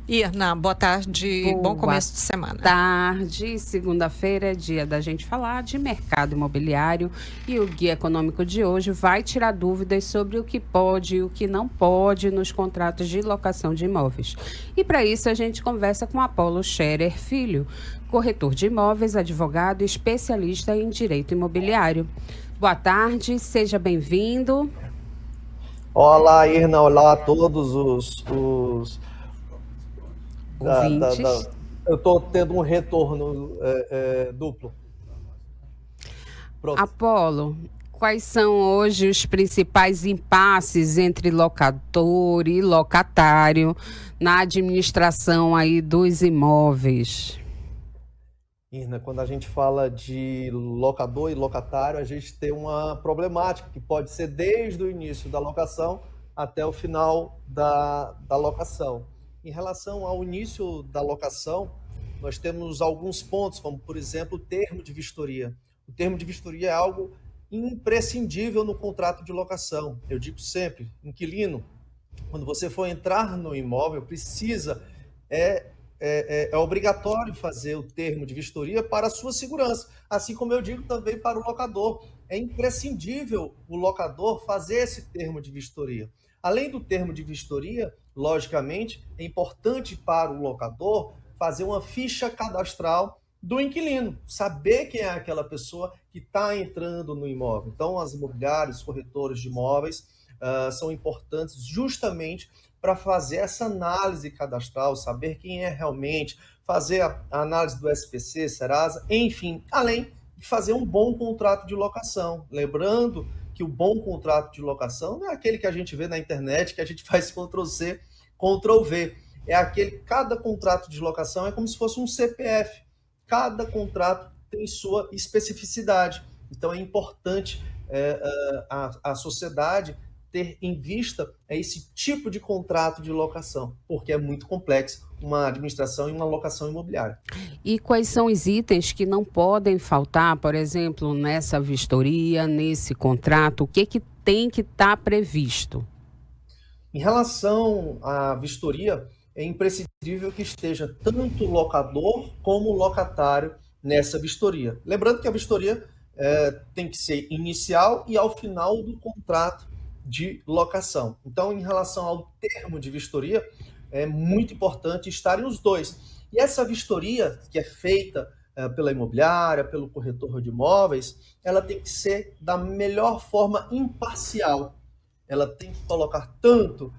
Irna, boa tarde, bom Boa começo de semana. tarde. Segunda-feira é dia da gente falar de mercado imobiliário e o Guia Econômico de hoje vai tirar dúvidas sobre o que pode e o que não pode nos contratos de locação de imóveis. E para isso a gente conversa com Apolo Scherer Filho, corretor de imóveis, advogado e especialista em direito imobiliário. Boa tarde, seja bem-vindo. Olá, Irna, olá a todos os da, da, Ouvintes. da- eu estou tendo um retorno duplo. Pronto. Apolo, quais são hoje os principais impasses entre locador e locatário na administração aí dos imóveis? Irna, quando a gente fala de locador e locatário, a gente tem uma problemática que pode ser desde o início da locação até o final da locação. Em relação ao início da locação, nós temos alguns pontos, como, por exemplo, o termo de vistoria. O termo de vistoria é algo imprescindível no contrato de locação. Eu digo sempre, inquilino, quando você for entrar no imóvel, precisa, é, é obrigatório fazer o termo de vistoria para a sua segurança, assim como eu digo também para o locador. É imprescindível o locador fazer esse termo de vistoria. Além do termo de vistoria, logicamente, é importante para o locador fazer uma ficha cadastral do inquilino, saber quem é aquela pessoa que está entrando no imóvel. Então, as imobiliárias, os corretores de imóveis, são importantes justamente para fazer essa análise cadastral, saber quem é realmente, fazer a análise do SPC, Serasa, enfim, além de fazer um bom contrato de locação. Lembrando que o bom contrato de locação não é aquele que a gente vê na internet, que a gente faz Ctrl+C, Ctrl+V. É aquele, cada contrato de locação é como se fosse um CPF. Cada contrato tem sua especificidade. Então é importante a sociedade ter em vista esse tipo de contrato de locação, porque é muito complexo uma administração e uma locação imobiliária. E quais são os itens que não podem faltar, por exemplo, nessa vistoria, nesse contrato? O que tem que estar previsto? Em relação à vistoria, é imprescindível que esteja tanto o locador como o locatário nessa vistoria. Lembrando que a vistoria tem que ser inicial e ao final do contrato de locação. Então, em relação ao termo de vistoria, é muito importante estarem os dois. E essa vistoria, que é feita pela imobiliária, pelo corretor de imóveis, ela tem que ser da melhor forma imparcial. Ela tem que colocar tanto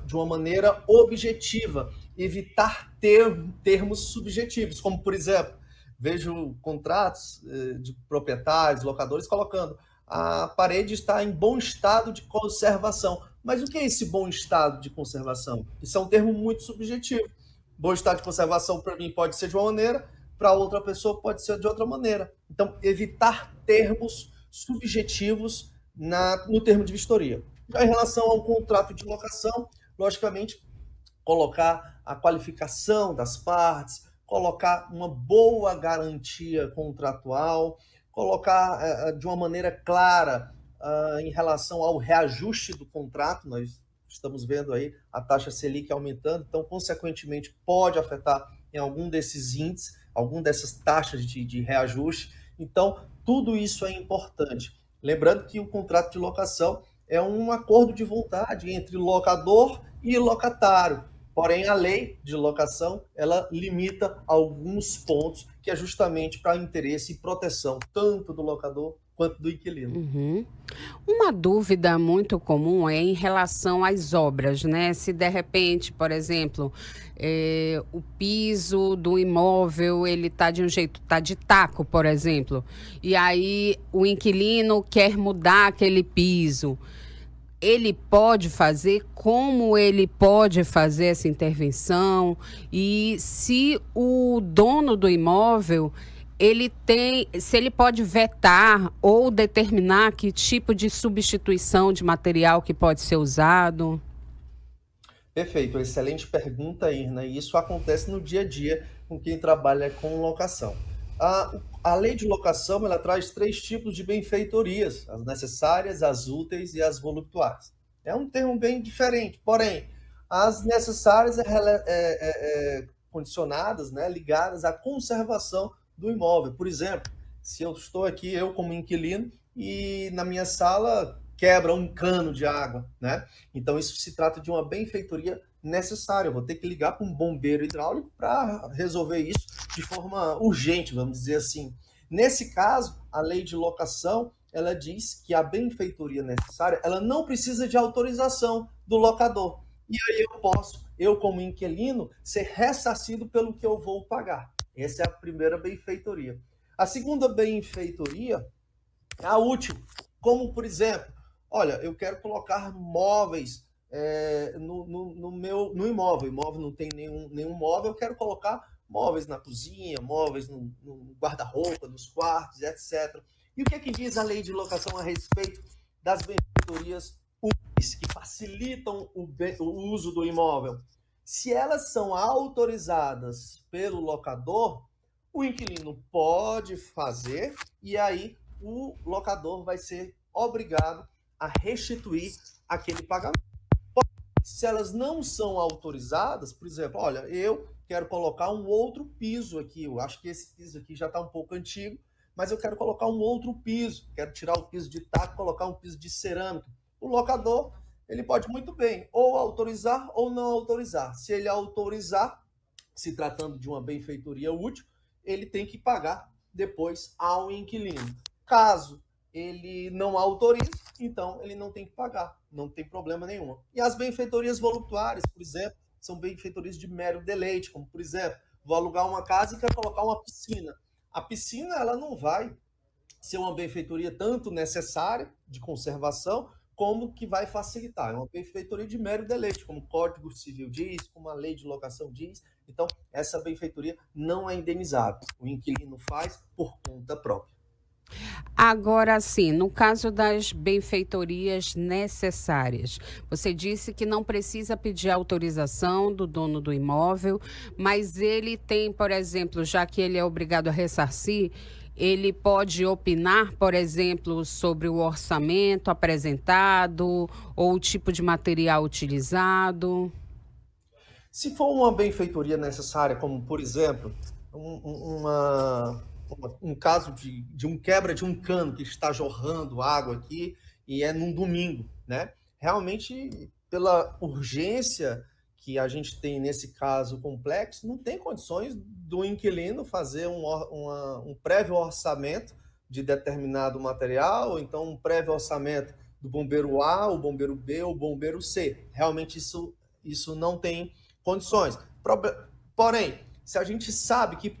de uma maneira objetiva, evitar termos subjetivos, como, por exemplo, vejo contratos de proprietários, locadores, colocando a parede está em bom estado de conservação. Mas o que é esse bom estado de conservação? Isso é um termo muito subjetivo. Bom estado de conservação, para mim, pode ser de uma maneira, para outra pessoa pode ser de outra maneira. Então, evitar termos subjetivos no termo de vistoria. Já em relação ao contrato de locação, logicamente, colocar a qualificação das partes, colocar uma boa garantia contratual, colocar de uma maneira clara em relação ao reajuste do contrato. Nós estamos vendo aí a taxa Selic aumentando, então, consequentemente, pode afetar em algum desses índices, algum dessas taxas de reajuste. Então, tudo isso é importante. Lembrando que o contrato de locação é um acordo de vontade entre locador e locatário. Porém, a lei de locação, ela limita alguns pontos que é justamente para interesse e proteção, tanto do locador quanto do inquilino. Uhum. Uma dúvida muito comum é em relação às obras, né? Se de repente, por exemplo, o piso do imóvel ele tá de um jeito, tá de taco, por exemplo, e aí o inquilino quer mudar aquele piso. Ele pode fazer, como ele pode fazer essa intervenção e se o dono do imóvel ele tem, se ele pode vetar ou determinar que tipo de substituição de material que pode ser usado. Perfeito, excelente pergunta, Irna. E isso acontece no dia a dia com quem trabalha com locação. A lei de locação ela traz três tipos de benfeitorias: as necessárias, as úteis e as voluptuárias. É um termo bem diferente, porém, As necessárias condicionadas, né, ligadas à conservação do imóvel. Por exemplo, se eu estou aqui, eu como inquilino, e na minha sala quebra um cano de água, né? Então isso se trata de uma benfeitoria necessária. Eu vou ter que ligar para um bombeiro hidráulico para resolver isso de forma urgente, vamos dizer assim. Nesse caso, a lei de locação, ela diz que a benfeitoria necessária, ela não precisa de autorização do locador. E aí eu como inquilino, ser ressarcido pelo que eu vou pagar. Essa é a primeira benfeitoria. A segunda benfeitoria é a útil, como por exemplo, olha, eu quero colocar móveis no imóvel. O imóvel não tem nenhum móvel, eu quero colocar móveis na cozinha, móveis no guarda-roupa, nos quartos, etc. E o que é que diz a lei de locação a respeito das benfeitorias úteis, que facilitam o uso do imóvel? Se elas são autorizadas pelo locador, o inquilino pode fazer e aí o locador vai ser obrigado a restituir aquele pagamento. Se elas não são autorizadas, por exemplo, olha, eu quero colocar um outro piso aqui, eu acho que esse piso aqui já está um pouco antigo, mas eu quero colocar um outro piso, quero tirar o piso de taco, colocar um piso de cerâmica. O locador, ele pode muito bem ou autorizar ou não autorizar. Se ele autorizar, se tratando de uma benfeitoria útil, ele tem que pagar depois ao inquilino. Caso ele não autorize, então ele não tem que pagar, não tem problema nenhum. E as benfeitorias voluntárias, por exemplo, são benfeitorias de mero deleite, como por exemplo, vou alugar uma casa e quero colocar uma piscina. A piscina, ela não vai ser uma benfeitoria tanto necessária de conservação, como que vai facilitar. É uma benfeitoria de mero deleite, como o Código Civil diz, como a lei de locação diz. Então, essa benfeitoria não é indenizável. O inquilino faz por conta própria. Agora, sim, no caso das benfeitorias necessárias, você disse que não precisa pedir autorização do dono do imóvel, mas ele tem, por exemplo, já que ele é obrigado a ressarcir, ele pode opinar, por exemplo, sobre o orçamento apresentado ou o tipo de material utilizado? Se for uma benfeitoria necessária, como por exemplo, um caso de um quebra de um cano que está jorrando água aqui e é num domingo, né? Realmente, pela urgência que a gente tem nesse caso complexo, não tem condições do inquilino fazer um prévio orçamento de determinado material, ou então um prévio orçamento do bombeiro A, o bombeiro B ou o bombeiro C. Realmente isso não tem condições. Porém, se a gente sabe que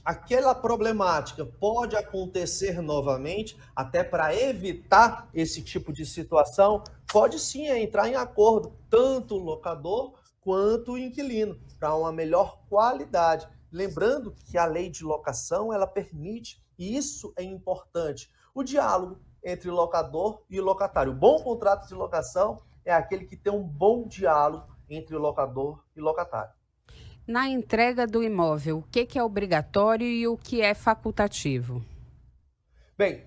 aquela problemática pode acontecer novamente, até para evitar esse tipo de situação, pode sim entrar em acordo tanto o locador quanto o inquilino, para uma melhor qualidade. Lembrando que a lei de locação, ela permite, e isso é importante, o diálogo entre locador e locatário. O bom contrato de locação é aquele que tem um bom diálogo entre o locador e locatário. Na entrega do imóvel, o que é obrigatório e o que é facultativo? Bem,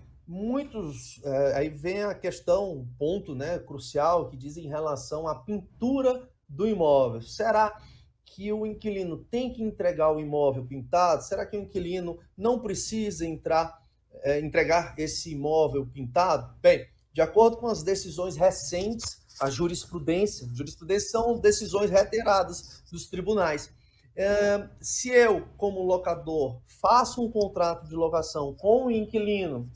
aí vem a questão, um ponto, né, crucial, que diz em relação à pintura do imóvel. Será que o inquilino tem que entregar o imóvel pintado? Será que o inquilino não precisa entregar esse imóvel pintado? Bem, de acordo com as decisões recentes, a jurisprudência são decisões reiteradas dos tribunais. Se eu, como locador, faço um contrato de locação com o inquilino,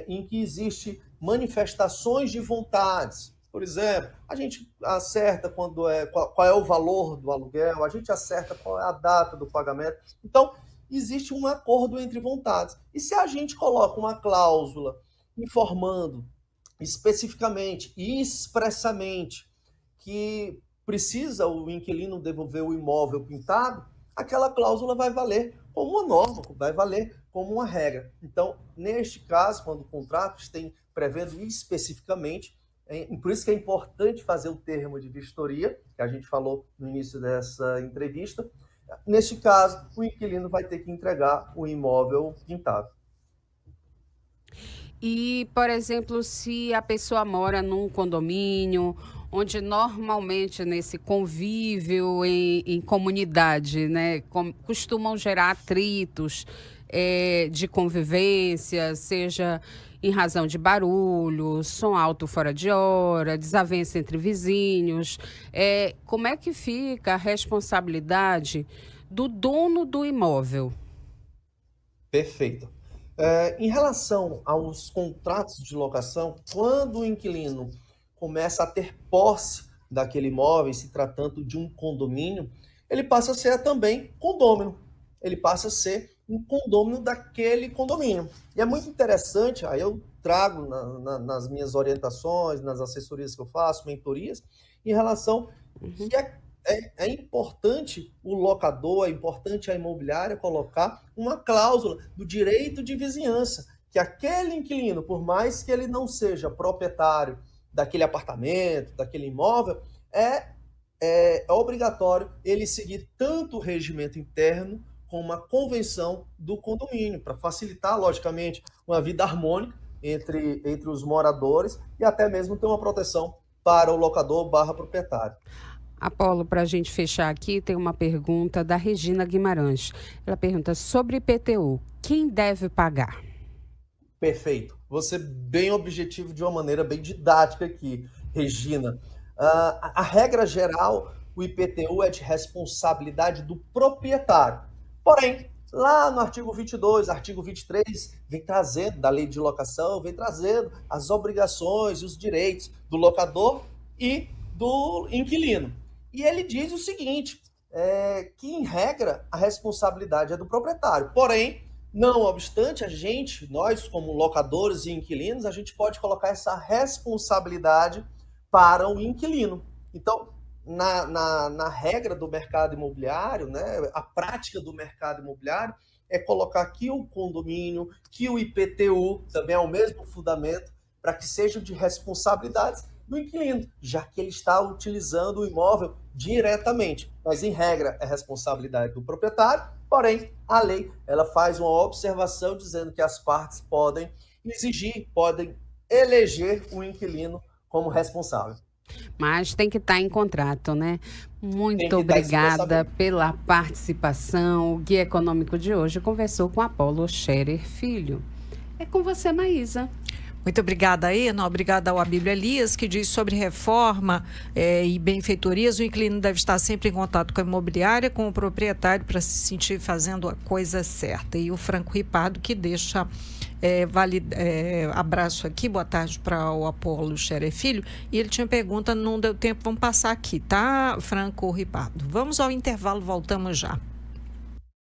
em que existe manifestações de vontades, por exemplo, a gente acerta qual é o valor do aluguel, a gente acerta qual é a data do pagamento. Então, existe um acordo entre vontades. E se a gente coloca uma cláusula informando especificamente e expressamente que precisa o inquilino devolver o imóvel pintado, aquela cláusula vai valer como uma norma, vai valer como uma regra. Então, neste caso, quando o contrato tem prevendo especificamente, por isso que é importante fazer o termo de vistoria, que a gente falou no início dessa entrevista. Neste caso, o inquilino vai ter que entregar o imóvel pintado. E, por exemplo, se a pessoa mora num condomínio onde normalmente nesse convívio em comunidade, né, costumam gerar atritos de convivência, seja em razão de barulho, som alto fora de hora, desavença entre vizinhos. Como é que fica a responsabilidade do dono do imóvel? Perfeito. Em relação aos contratos de locação, quando o inquilino começa a ter posse daquele imóvel, se tratando de um condomínio, ele passa a ser também condômino. Ele passa a ser um condômino daquele condomínio. E é muito interessante, aí eu trago nas minhas orientações, nas assessorias que eu faço, mentorias, em relação que é importante o locador, é importante a imobiliária colocar uma cláusula do direito de vizinhança, que aquele inquilino, por mais que ele não seja proprietário daquele apartamento, daquele imóvel, é obrigatório ele seguir tanto o regimento interno como uma convenção do condomínio, para facilitar, logicamente, uma vida harmônica entre os moradores e até mesmo ter uma proteção para o locador/proprietário. Apolo, para a gente fechar aqui, tem uma pergunta da Regina Guimarães. Ela pergunta sobre IPTU. Quem deve pagar? Perfeito. Você bem objetivo de uma maneira bem didática aqui, Regina. A regra geral, o IPTU é de responsabilidade do proprietário. Porém, lá no artigo 22, artigo 23, vem trazendo, da lei de locação, vem trazendo as obrigações e os direitos do locador e do inquilino. E ele diz o seguinte, que em regra a responsabilidade é do proprietário. Porém, não obstante, nós como locadores e inquilinos, a gente pode colocar essa responsabilidade para o inquilino. Então, na regra do mercado imobiliário, né, a prática do mercado imobiliário é colocar que o condomínio, que o IPTU também é o mesmo fundamento para que sejam de responsabilidades do inquilino, já que ele está utilizando o imóvel diretamente. Mas, em regra, é responsabilidade do proprietário, porém, a lei ela faz uma observação dizendo que as partes podem exigir, podem eleger o inquilino como responsável. Mas tem que estar em contrato, né? Muito obrigada pela participação. O Guia Econômico de hoje conversou com Apolo Scherer Filho. É com você, Maísa. Muito obrigada, Ana. Obrigada ao Abílio Elias, que diz sobre reforma e benfeitorias. O inquilino deve estar sempre em contato com a imobiliária, com o proprietário, para se sentir fazendo a coisa certa. E o Franco Ripardo, que deixa abraço aqui, boa tarde para o Apolo Scherer Filho. E ele tinha pergunta, não deu tempo, vamos passar aqui, tá, Franco Ripardo? Vamos ao intervalo, voltamos já.